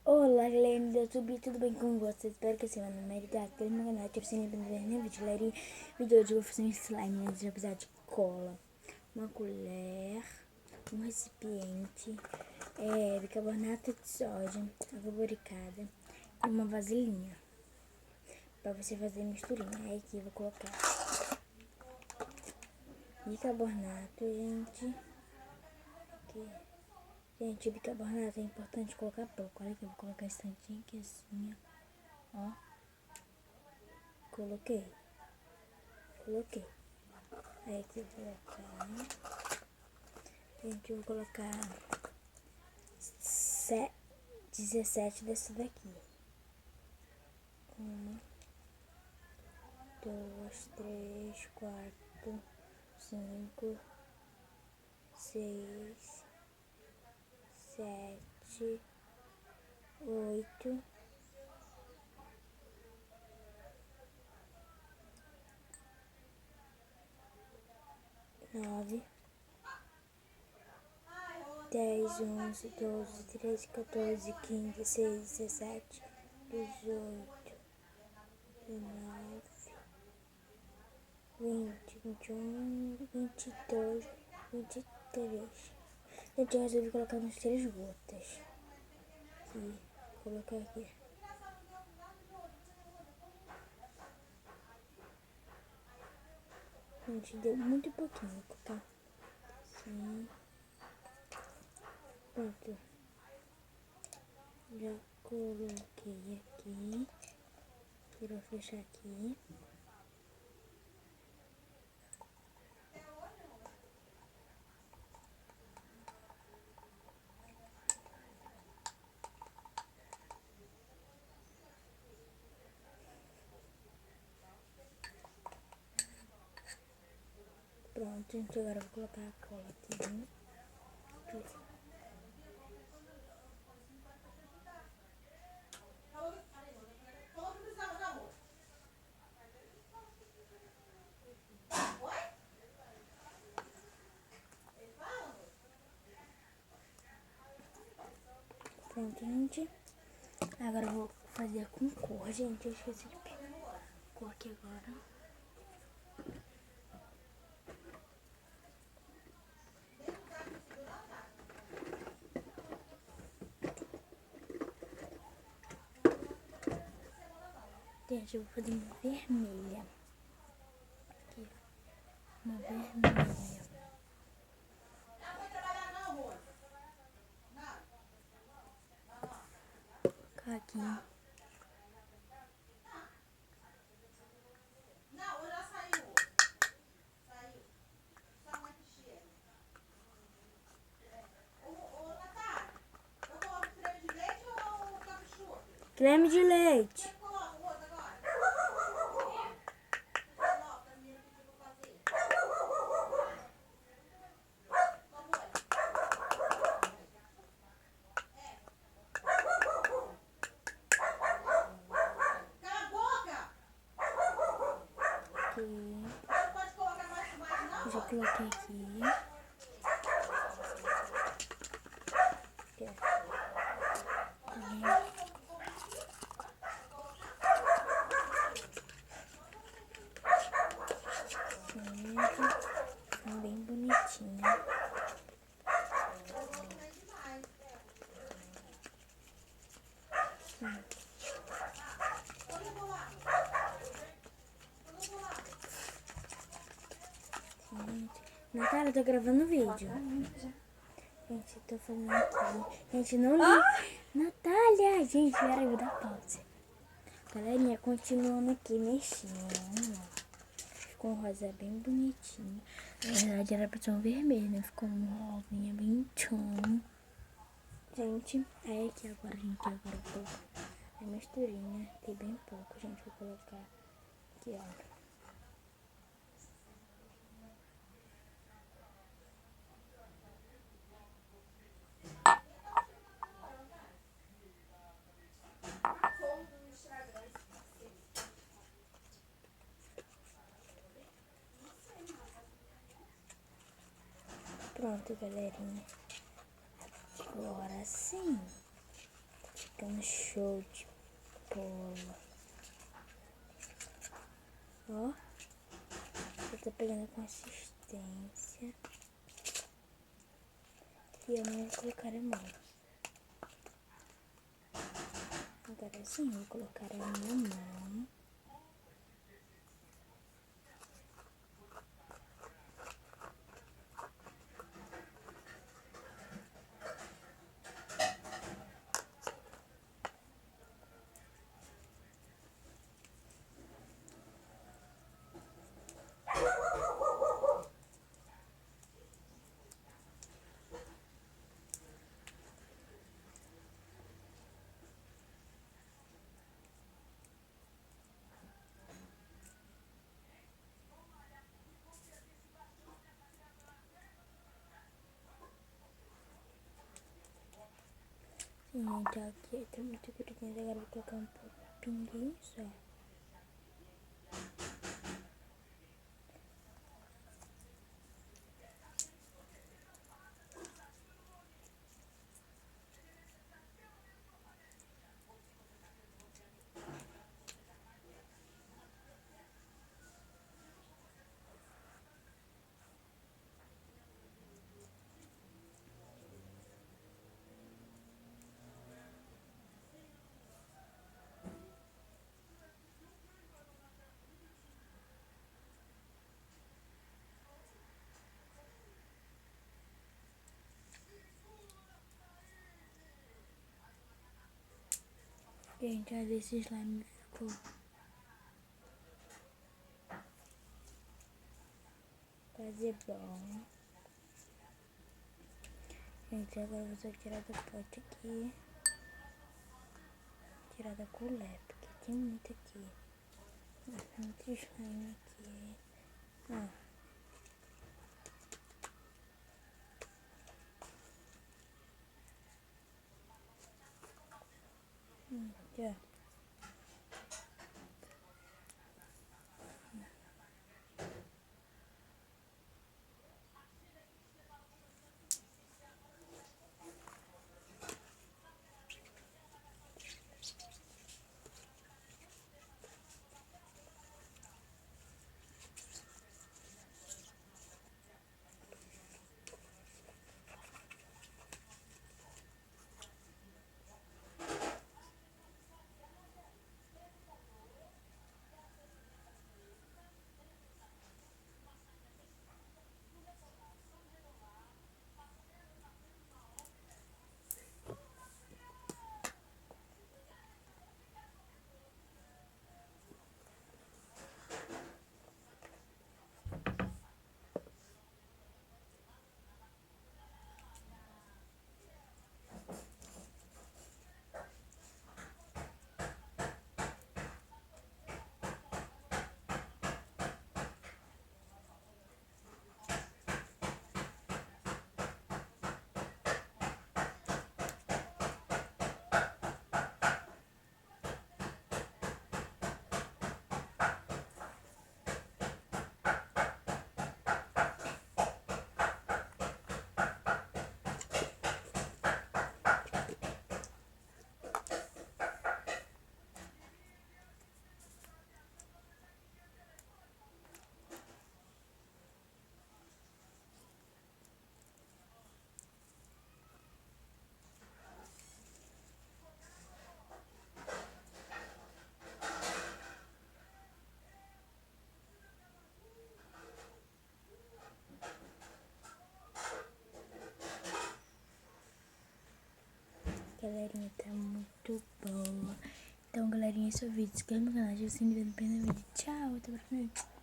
Olá, galera do YouTube, tudo bem com vocês? Espero que esse ano merita aquele meu canal. Tipo, sem lembrar de nenhum vídeo, galera. Vídeo hoje eu vou fazer um slime, mas eu vou precisar de cola, uma colher, um recipiente, bicarbonato de sódio, água boricada e uma vasilhinha pra você fazer misturinha. Aí aqui eu vou colocar bicarbonato, gente. Aqui. Gente, o bicarbonato é importante colocar pouco. Olha aqui, eu vou colocar esse tantinho aqui assim, ó. Coloquei. Aí aqui eu vou colocar. Gente, eu vou colocar 17 dessa daqui. 1, 2, 3, 4, 5, 6, 7, 8, 9, 10, 11, 12, 13, 14, 15, 16, 17, 18, 19, 20, 21, 22, 23. Gente, eu resolvi colocar umas 3 gotas. Aqui, colocar aqui. Gente, deu muito pouquinho, vou colocar assim. Pronto. Já coloquei aqui. Vou fechar aqui. Pronto, gente, agora eu vou colocar a cola aqui. Pronto, gente. Agora eu vou fazer com cor, gente. Eu esqueci de pegar cor aqui agora. Gente, eu vou fazer uma vermelha. Aqui, ó. Uma vermelha. Aqui. Creme de leite. Aqui. Já coloquei aqui. São bem bonitinhas. Natália, eu tô gravando vídeo. Gente, tô fazendo aqui. Gente, não li. Natália! Gente, peraí, vou dar pausa. Galerinha, continuando aqui, mexendo. Ficou um rosa bem bonitinho. Na verdade, era pra ser um vermelho, né? Ficou um rosinha bem tchum. Gente, aí aqui agora, gente, agora eu vou colocar a misturinha. Tem bem pouco, gente. Vou colocar aqui, ó. Pronto, galerinha. Agora sim. ficando show de bola. Ó, eu tô pegando consistência. E eu não vou colocar a mão. Agora sim, eu vou colocar a minha mão. Gente, aqui tá muito grudinho, agora eu vou colocar um pinguinho só. Gente, olha esse slime ficou. Fazer bom. Gente, agora eu vou só tirar do pote aqui. Tirar da colher, porque tem muito aqui. Muito slime aqui. Ó. Já. Galerinha, tá muito boa. Então, galerinha, esse é o vídeo. Se inscreve no canal, ativa o sininho do vídeo. Tchau, até o próximo vídeo.